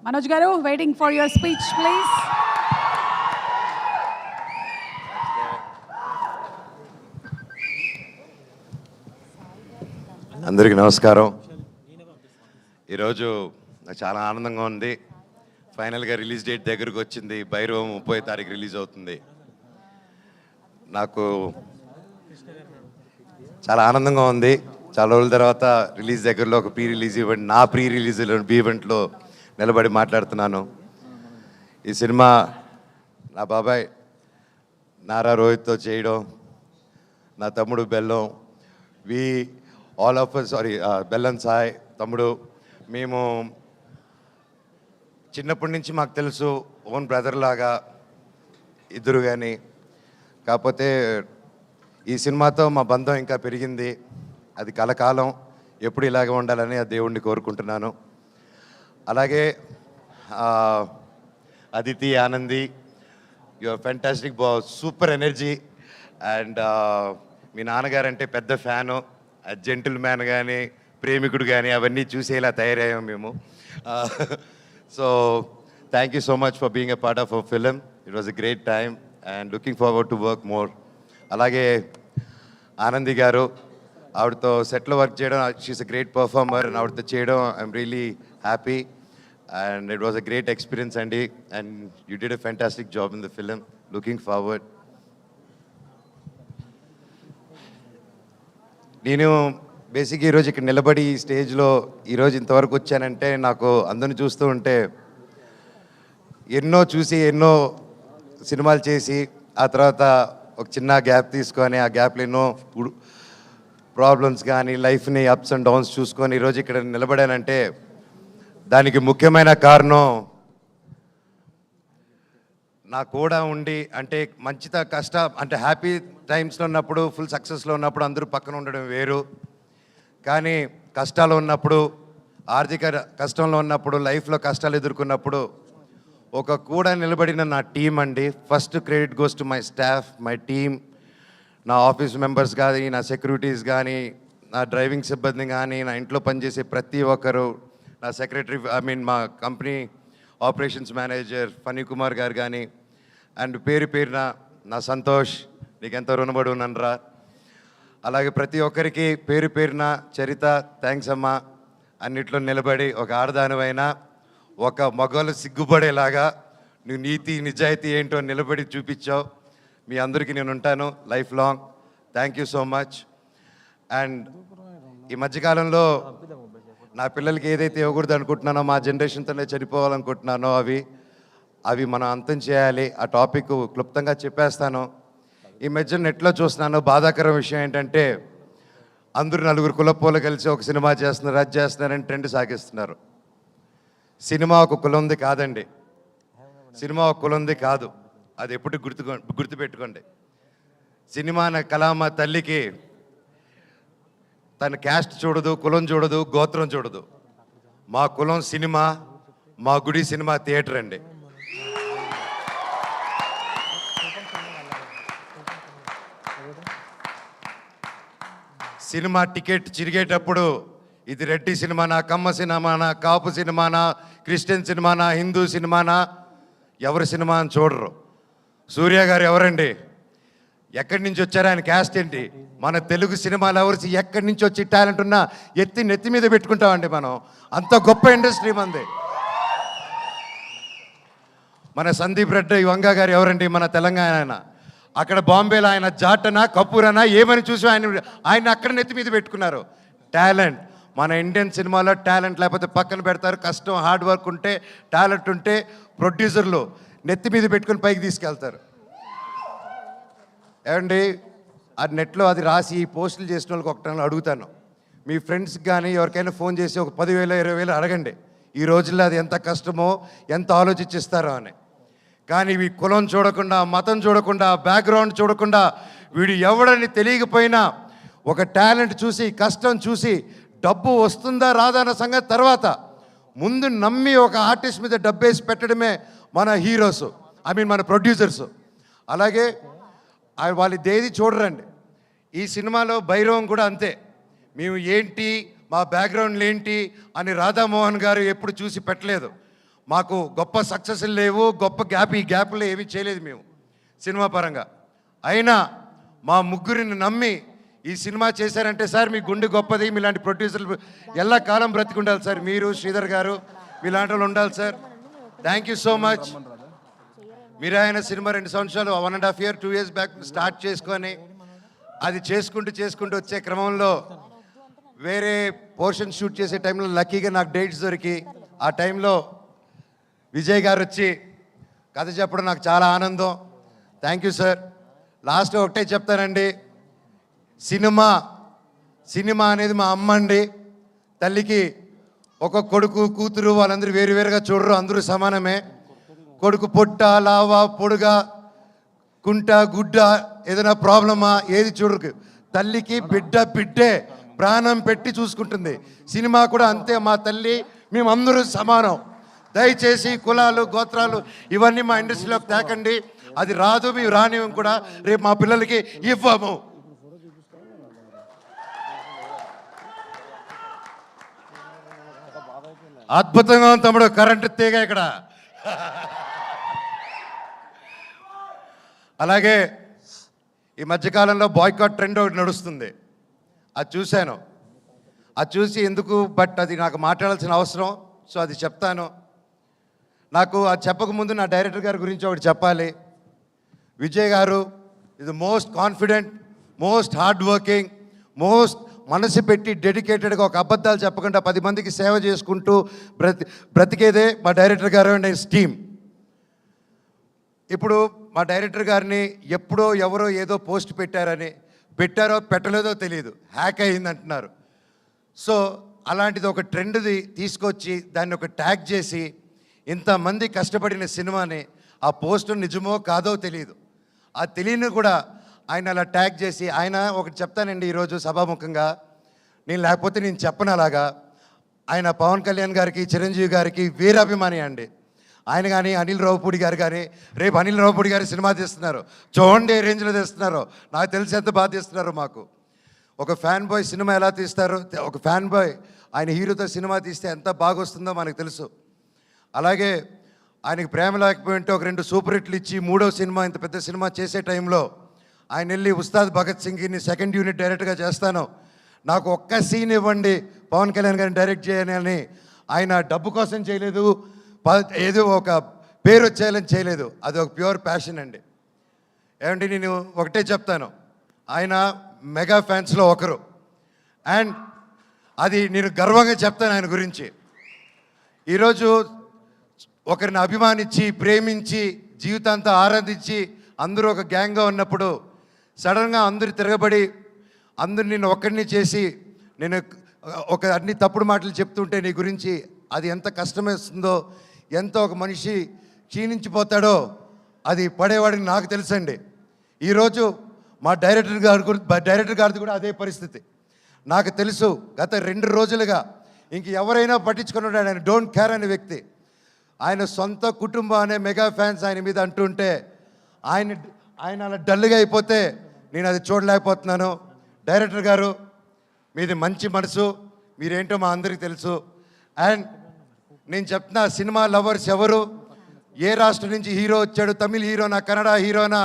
Manoj Garu, waiting for your speech, please. అందరికీ నమస్కారం. ఈరోజు నాకు చాలా ఆనందంగా ఉంది. ఫైనల్గా రిలీజ్ డేట్ దగ్గరకు వచ్చింది. భైరవం 30వ తారీఖు రిలీజ్ అవుతుంది. నాకు చాలా ఆనందంగా ఉంది. చాలా రోజుల తర్వాత రిలీజ్ దగ్గరలో ఒక ప్రీ రిలీజ్ ఈవెంట్, నా ప్రీ రిలీజ్ ఈవెంట్లో నిలబడి మాట్లాడుతున్నాను. ఈ సినిమా నా బాబాయ్ నారా రోహిత్తో చేయడం, నా తమ్ముడు బెల్లం, బెల్లం సాయ్ తమ్ముడు, మేము చిన్నప్పటి నుంచి మాకు తెలుసు, ఓన్ బ్రదర్ లాగా ఇద్దరు. కానీ కాకపోతే ఈ సినిమాతో మా బంధం ఇంకా పెరిగింది. అది కలకాలం ఎప్పుడు ఇలాగే ఉండాలని ఆ దేవుణ్ణి కోరుకుంటున్నాను. అలాగే Aditi, Anandi, your fantastic, super energy. And మీ నాన్నగారు అంటే పెద్ద ఫ్యాను. జెంటిల్ మ్యాన్ కానీ, ప్రేమికుడు కానీ అవన్నీ చూసేలా తయారయ్యాం మేము. So thank you so much for being a part of our film. It was a great time and looking forward to work more. అలాగే ఆనంది గారు, ఆవిడతో సెట్లో వర్క్ చేయడం, she's a great performer. And ఆవిడతో చేయడం I'm really happy and it was a great experience అండి. And you did a fantastic job in the film. Looking forward. నేను బేసిక్గా ఈరోజు ఇక్కడ నిలబడి ఈ స్టేజ్లో ఈరోజు ఇంతవరకు వచ్చానంటే, నాకు అందరిని చూస్తూ ఉంటే ఎన్నో సినిమాలు చేసి ఆ తర్వాత ఒక చిన్న గ్యాప్ తీసుకొని, ఆ గ్యాప్లో ఎన్నో ప్రాబ్లమ్స్ కానీ, లైఫ్ని అప్స్ అండ్ డౌన్స్ చూసుకొని ఈరోజు ఇక్కడ నిలబడానంటే దానికి ముఖ్యమైన కారణం నా కూడా ఉండి, అంటే అంటే హ్యాపీ టైమ్స్లో ఉన్నప్పుడు, ఫుల్ సక్సెస్లో ఉన్నప్పుడు అందరూ పక్కన ఉండడం వేరు. కానీ కష్టాలు ఉన్నప్పుడు, ఆర్థిక కష్టంలో ఉన్నప్పుడు, లైఫ్లో కష్టాలు ఎదుర్కొన్నప్పుడు ఒక కూడా నిలబడిన నా టీం అండి. First credit goes to my staff, my team, నా ఆఫీస్ మెంబర్స్ కానీ, నా సెక్యూరిటీస్ కానీ, నా డ్రైవింగ్ సిబ్బంది కానీ, నా ఇంట్లో పనిచేసే ప్రతి ఒక్కరు, నా సెక్రటరీ, మా company operations manager Phani Kumar గారు కానీ, అండ్ పేరున నా సంతోష్, నీకెంతో రుణపడి ఉన్నానురా. అలాగే ప్రతి ఒక్కరికి పేరున చరిత, థ్యాంక్స్ అమ్మా. అన్నిట్లో నిలబడి ఒక ఆడదానివైనా ఒక మగవాళ్ళు సిగ్గుపడేలాగా నువ్వు నీతి నిజాయితీ ఏంటో నిలబడి చూపించావు. మీ అందరికీ నేను ఉంటాను life long. Thank you so much. And ఈ మధ్యకాలంలో నా పిల్లలకి ఏదైతే ఇవ్వకూడదు అనుకుంటున్నానో, మా జనరేషన్తోనే చనిపోవాలనుకుంటున్నానో అవి మనం అంతం చేయాలి. ఆ టాపిక్ క్లుప్తంగా చెప్పేస్తాను. ఈ మధ్య నెట్లో చూస్తున్నాను, బాధాకరం విషయం ఏంటంటే అందరూ నలుగురు కులపోలు కలిసి ఒక సినిమా చేస్తున్నారు, అది చేస్తున్నారని ట్రెండ్ సాగిస్తున్నారు. సినిమా ఒక కులంది కాదండి. సినిమా ఒక కులంది కాదు. అది ఎప్పుడు గుర్తుపెట్టుకోండి. సినిమా అనే కళామ తల్లికి తన క్యాస్ట్ చూడదు, కులం చూడదు, గోత్రం చూడదు. మా కులం సినిమా, మా గుడి సినిమా థియేటర్ అండి. సినిమా టికెట్ చిరిగేటప్పుడు ఇది రెడ్డి సినిమానా, కమ్మ సినిమానా, కాపు సినిమానా, క్రిస్టియన్ సినిమానా, హిందూ సినిమానా, ఎవరి సినిమా అని చూడరు. సూర్య గారు ఎవరండి, ఎక్కడి నుంచి వచ్చారు, ఆయన క్యాస్ట్ ఏంటి, మన తెలుగు సినిమాలు ఎవరు ఎక్కడి నుంచి వచ్చి టాలెంట్ ఉన్నా నెత్తి మీద పెట్టుకుంటామండి మనం. అంత గొప్ప ఇండస్ట్రీ మంది. మన సందీప్ రెడ్డి వంగ గారు ఎవరండి, మన తెలంగాణ ఆయన. అక్కడ బాంబేలో ఆయన జాటనా, కపూరనా ఏమని చూసి ఆయన అక్కడ నెత్తి మీద పెట్టుకున్నారు. టాలెంట్ మన ఇండియన్ సినిమాలో టాలెంట్ లేకపోతే పక్కన పెడతారు. కష్టం, హార్డ్ వర్క్ ఉంటే, టాలెంట్ ఉంటే ప్రొడ్యూసర్లు నెత్తి మీద పెట్టుకుని పైకి తీసుకెళ్తారు. ఏమండి, ఆ నెట్లో అది రాసి ఈ పోస్టులు చేసిన వాళ్ళకి ఒకటి అడుగుతాను, మీ ఫ్రెండ్స్కి కానీ ఎవరికైనా ఫోన్ చేసి ఒక 10,000 20,000 అడగండి. ఈ రోజుల్లో అది ఎంత కష్టమో, ఎంత ఆలోచించిస్తారో అని. కానీ ఇవి కులం చూడకుండా, మతం చూడకుండా, బ్యాక్గ్రౌండ్ చూడకుండా, వీడు ఎవడని తెలియకపోయినా ఒక టాలెంట్ చూసి, కష్టం చూసి, డబ్బు వస్తుందా రాదా అన్న సంగతి తర్వాత ముందు నమ్మి ఒక ఆర్టిస్ట్ మీద డబ్బేసి పెట్టడమే మన హీరోస్, మన ప్రొడ్యూసర్స్. అలాగే వాళ్ళు దేది చూడరండి. ఈ సినిమాలో భైరవం కూడా అంతే. మేము ఏంటి, మా బ్యాక్గ్రౌండ్లు ఏంటి అని రాధామోహన్ గారు ఎప్పుడు చూసి పెట్టలేదు. మాకు గొప్ప సక్సెస్లు లేవు, గొప్ప ఈ గ్యాప్లో ఏమీ చేయలేదు మేము సినిమా పరంగా. అయినా మా ముగ్గురిని నమ్మి ఈ సినిమా చేశారంటే సార్ మీ గుండె గొప్పది, మీలాంటి ప్రొడ్యూసర్లు ఎల్లా కాలం బ్రతికుండాలి సార్. మీరు శ్రీధర్ గారు మీలాంటి వాళ్ళు ఉండాలి sir. Thank you so much. మీరు ఆయన సినిమా 2 సంవత్సరాలు 1.5 year 2 years బ్యాక్ స్టార్ట్ చేసుకొని అది చేసుకుంటూ వచ్చే క్రమంలో వేరే పోర్షన్ షూట్ చేసే టైంలో లక్కీగా నాకు డేట్స్ దొరికి ఆ టైంలో విజయ్ గారు వచ్చి కథ చెప్పడం నాకు చాలా ఆనందం. Thank you sir. లాస్ట్ ఒకటే చెప్తానండి, సినిమా అనేది మా అమ్మ అండి. తల్లికి ఒక కొడుకు కూతురు వాళ్ళందరూ వేరువేరుగా చూడరు, అందరూ సమానమే. కొడుకు పొట్ట లావా పొడుగా కుంట గుడ్డ ఏదైనా ప్రాబ్లమా ఏది చూడరు. తల్లికి బిడ్డే ప్రాణం పెట్టి చూసుకుంటుంది. సినిమా కూడా అంతే, మా తల్లి మేమందరూ సమానం. దయచేసి కులాలు గోత్రాలు ఇవన్నీ మా ఇండస్ట్రీలోకి తేకండి, అది రాదు, మేము రానివ్వం కూడా, రేపు మా పిల్లలకి ఇవ్వము. అద్భుతంగా ఉంది తమ్ముడు, కరెంటు తీగ ఇక్కడ. అలాగే ఈ మధ్యకాలంలో బాయ్కాట్ ట్రెండ్ ఒకటి నడుస్తుంది, అది చూశాను. అది చూసి ఎందుకు, బట్ అది నాకు మాట్లాడాల్సిన అవసరం, సో అది చెప్తాను. నాకు అది చెప్పకముందు నా డైరెక్టర్ గారి గురించి ఒకటి చెప్పాలి. విజయ్ గారు ఇది most confident, most hard working, most మనసు పెట్టి డెడికేటెడ్గా ఒక అబద్ధాలు చెప్పకుండా 10 మందికి సేవ చేసుకుంటూ బ్రతికేదే మా డైరెక్టర్ గారు అండ్ హిస్ టీమ్. ఇప్పుడు మా డైరెక్టర్ గారిని ఎప్పుడో ఎవరో ఏదో పోస్ట్ పెట్టారో పెట్టలేదో తెలియదు, హ్యాక్ అయింది అంటున్నారు. సో అలాంటిది ఒక ట్రెండ్ది తీసుకొచ్చి దాన్ని ఒక ట్యాగ్ చేసి ఇంతమంది కష్టపడిన సినిమాని ఆ పోస్ట్ నిజమో కాదో తెలియదు, ఆ తెలియని కూడా ఆయన అలా ట్యాగ్ చేసి, ఆయన ఒకటి చెప్తానండి ఈరోజు సభాముఖంగా, నేను లేకపోతే నేను చెప్పను అలాగా. ఆయన పవన్ కళ్యాణ్ గారికి చిరంజీవి గారికి వీరాభిమాని అండి. ఆయన కానీ అనిల్ రావుపూడి గారు కానీ, రేపు అనిల్ రావుపూడి గారి సినిమా తీస్తున్నారు, చూడండి ఏ రేంజ్లో తీస్తున్నారు, నాకు తెలిసి ఎంత బాగా తీస్తున్నారు. మాకు ఒక ఫ్యాన్ బాయ్ సినిమా ఎలా తీస్తారో, ఒక ఫ్యాన్ బాయ్ ఆయన హీరోతో సినిమా తీస్తే ఎంత బాగా వస్తుందో మనకు తెలుసు. అలాగే ఆయనకి ప్రేమ లేకపోయింటే ఒక 2 సూపర్ హిట్లు ఇచ్చి 3వ సినిమా ఇంత పెద్ద సినిమా చేసే టైంలో ఆయన వెళ్ళి ఉస్తాద్ భగత్ సింగ్ని 2nd యూనిట్ డైరెక్ట్గా చేస్తాను, నాకు ఒక్క సీన్ ఇవ్వండి పవన్ కళ్యాణ్ గారిని డైరెక్ట్ చేయాలని. ఆయన డబ్బు కోసం చేయలేదు, ఏదో ఒక పేరు వచ్చేయాలని చేయలేదు, అది ఒక ప్యూర్ ప్యాషన్ అండి. ఏమంటే నేను ఒకటే చెప్తాను, ఆయన మెగా ఫ్యాన్స్లో ఒకరు, అండ్ అది నేను గర్వంగా చెప్తాను ఆయన గురించి. ఈరోజు ఒకరిని అభిమానించి ప్రేమించి జీవితాంతా ఆరాధించి అందరూ ఒక గ్యాంగ్గా ఉన్నప్పుడు సడన్గా అందరు తిరగబడి అందరు నిన్ను ఒక్కడిని చేసి నేను ఒక అన్ని తప్పుడు మాటలు చెప్తుంటే నీ గురించి అది ఎంత కష్టమేస్తుందో, ఎంత ఒక మనిషి క్షీణించిపోతాడో అది పడేవాడికి నాకు తెలుసండి. ఈరోజు మా డైరెక్టర్ గారిది కూడా అదే పరిస్థితి నాకు తెలుసు. గత 2 రోజులుగా ఇంక ఎవరైనా పట్టించుకున్నాడు, ఆయన డోంట్ కేర్ అనే వ్యక్తి. ఆయన సొంత కుటుంబం అనే మెగా ఫ్యాన్స్ ఆయన మీద అంటుంటే ఆయన అలా డల్గా అయిపోతే నేను అది చూడలేకపోతున్నాను. డైరెక్టర్ గారు మీది మంచి మనసు, మీరేంటో మా అందరికీ తెలుసు. అండ్ నేను చెప్తున్నా, సినిమా లవర్స్ ఎవరు, ఏ రాష్ట్రం నుంచి హీరో వచ్చాడు, తమిళ్ హీరోనా కన్నడ హీరోనా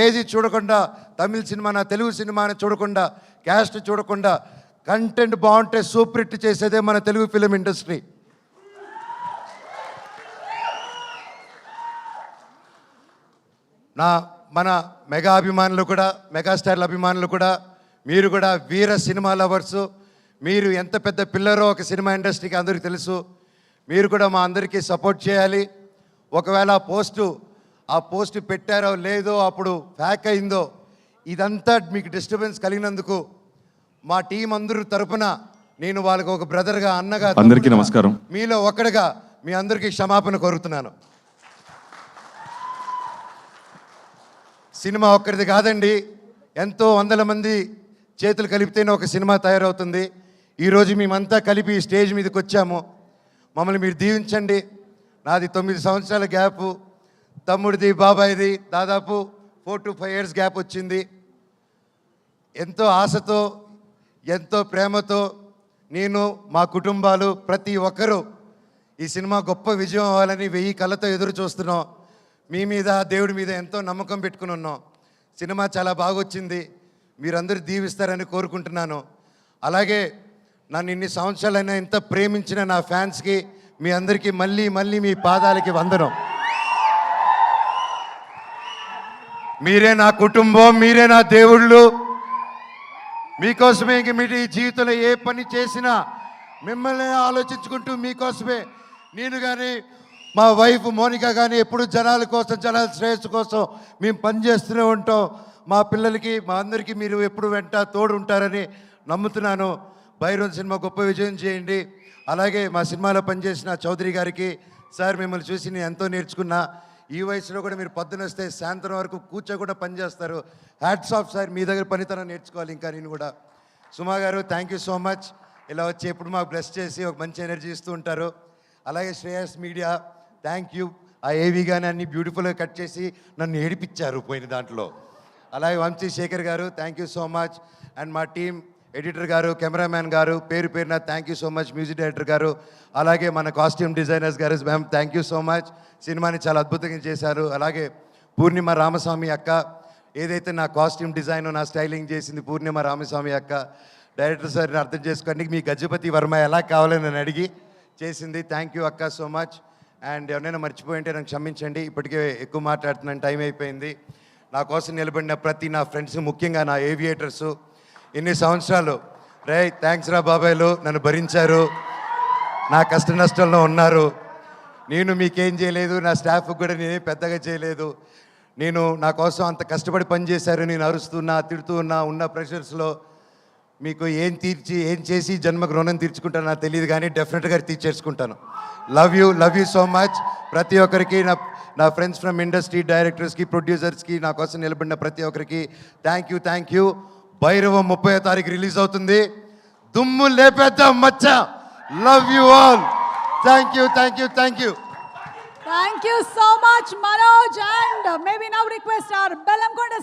ఏది చూడకుండా, తమిళ్ సినిమానా తెలుగు సినిమానా చూడకుండా, క్యాస్ట్ చూడకుండా, కంటెంట్ బాగుంటే సూపర్ హిట్ చేసేదే మన తెలుగు ఫిలిం ఇండస్ట్రీ. మన మెగా అభిమానులు కూడా, మెగాస్టార్ల అభిమానులు కూడా, మీరు కూడా వీర సినిమా లవర్సు. మీరు ఎంత పెద్ద పిల్లరో ఒక సినిమా ఇండస్ట్రీకి అందరికీ తెలుసు. మీరు కూడా మా అందరికీ సపోర్ట్ చేయాలి. ఒకవేళ ఆ పోస్టు పెట్టారో లేదో, అప్పుడు హ్యాక్ అయిందో, ఇదంతా మీకు డిస్టర్బెన్స్ కలిగినందుకు మా టీం అందరూ తరపున నేను వాళ్ళకి ఒక బ్రదర్గా, అన్నగా, అందరికీ నమస్కారం, మీలో ఒకటిగా మీ అందరికీ క్షమాపణ కోరుతున్నాను. సినిమా ఒక్కరిది కాదండి, ఎంతో వందల మంది చేతులు కలిపితేనే ఒక సినిమా తయారవుతుంది. ఈరోజు మేమంతా కలిపి స్టేజ్ మీదకి వచ్చాము, మమ్మల్ని మీరు దీవించండి. నాది 9 సంవత్సరాల గ్యాపు, తమ్ముడిది బాబాయిది దాదాపు 4 to 5 years గ్యాప్ వచ్చింది. ఎంతో ఆశతో ఎంతో ప్రేమతో నేను, మా కుటుంబాలు, ప్రతి ఒక్కరూ ఈ సినిమా గొప్ప విజయం అవ్వాలని 1000 కళ్ళతో ఎదురు చూస్తున్నాం. మీ మీద దేవుడి మీద ఎంతో నమ్మకం పెట్టుకుని ఉన్నాం. సినిమా చాలా బాగొచ్చింది, మీరందరూ దీవిస్తారని కోరుకుంటున్నాను. అలాగే నన్ను ఇన్ని సంవత్సరాలైనా ఎంత ప్రేమించిన నా ఫ్యాన్స్కి మీ అందరికీ మళ్ళీ మళ్ళీ మీ పాదాలకి వందనం. మీరే నా కుటుంబం, మీరే నా దేవుళ్ళు. మీకోసమే ఇంక మీరు ఈ జీవితంలో ఏ పని చేసినా మిమ్మల్ని ఆలోచించుకుంటూ మీకోసమే నేను కానీ మా వైఫ్ మోనిక కానీ ఎప్పుడు జనాల కోసం, జనాల శ్రేయస్సు కోసం మేము పనిచేస్తూనే ఉంటాం. మా పిల్లలకి మా అందరికీ మీరు ఎప్పుడు వెంట తోడు ఉంటారని నమ్ముతున్నాను. భైరవ్ సినిమా గొప్ప విజయం చేయండి. అలాగే మా సినిమాలో పనిచేసిన చౌదరి గారికి, సార్ మిమ్మల్ని చూసి నేను ఎంతో నేర్చుకున్నా. ఈ వయసులో కూడా మీరు పొద్దున వస్తే సాయంత్రం వరకు కూర్చోకుండా పనిచేస్తారు. హ్యాట్స్ ఆఫ్ సార్, మీ దగ్గర పనితనం నేర్చుకోవాలి ఇంకా నేను కూడా. సుమా గారు థ్యాంక్ యూ సో మచ్. ఇలా వచ్చి ఎప్పుడు మాకు బ్లెస్ చేసి ఒక మంచి ఎనర్జీ ఇస్తూ ఉంటారు. అలాగే శ్రేయస్ మీడియా థ్యాంక్ యూ. ఆ ఏవి కానీ అన్ని బ్యూటిఫుల్గా కట్ చేసి నన్ను ఏడిపించారు పోయిన దాంట్లో. అలాగే వంశీ శేఖర్ గారు thank you so much. And మా టీం ఎడిటర్ గారు, కెమెరామ్యాన్ గారు, పేరు పేరున thank you so much. Music director గారు, అలాగే మన కాస్ట్యూమ్ డిజైనర్స్ గారు, ma'am thank you so much. సినిమాని చాలా అద్భుతంగా చేశారు. అలాగే పూర్ణిమ రామస్వామి అక్క, ఏదైతే నా కాస్ట్యూమ్ డిజైన్ నా స్టైలింగ్ చేసింది పూర్ణిమ రామస్వామి అక్క. డైరెక్టర్ సార్ని అర్థం చేసుకోండి, మీ గజపతి వర్మ ఎలా కావాలని నన్ను అడిగి చేసింది. థ్యాంక్ యూ అక్క సో మచ్. అండ్ ఎవరైనా మర్చిపోయింటే నాకు క్షమించండి, ఇప్పటికే ఎక్కువ మాట్లాడుతున్నాను, టైం అయిపోయింది. నా కోసం నిలబడిన ప్రతి నా ఫ్రెండ్స్, ముఖ్యంగా నా ఏవియేటర్సు, ఇన్ని సంవత్సరాలు రే థ్యాంక్స్ రా బాబాయ్లు, నన్ను భరించారు, నా కష్ట నష్టంలో ఉన్నారు. నేను మీకేం చేయలేదు, నా స్టాఫ్కి కూడా నేనేం పెద్దగా చేయలేదు. నేను నా కోసం అంత కష్టపడి పనిచేశారు. నేను అరుస్తున్నా, తిడుతూ ఉన్నా, ఉన్న ప్రెషర్స్లో మీకు ఏం చేసి జన్మకు రుణం తీర్చుకుంటానో నాకు తెలియదు, కానీ డెఫినెట్గా తీర్చేసుకుంటాను. Love you so much. ప్రతి ఒక్కరికి నా ఫ్రెండ్స్ ఫ్రమ్ ఇండస్ట్రీ, డైరెక్టర్స్కి, ప్రొడ్యూసర్స్కి, నా కోసం నిలబడిన ప్రతి ఒక్కరికి థ్యాంక్ యూ. భైరవం 30వ తారీఖు రిలీజ్ అవుతుంది. దుమ్ము లేపేద్దాం మచ్చ. Love you all. Thank you. Thank you so much, Manoj. And may we now request our Bellamkonda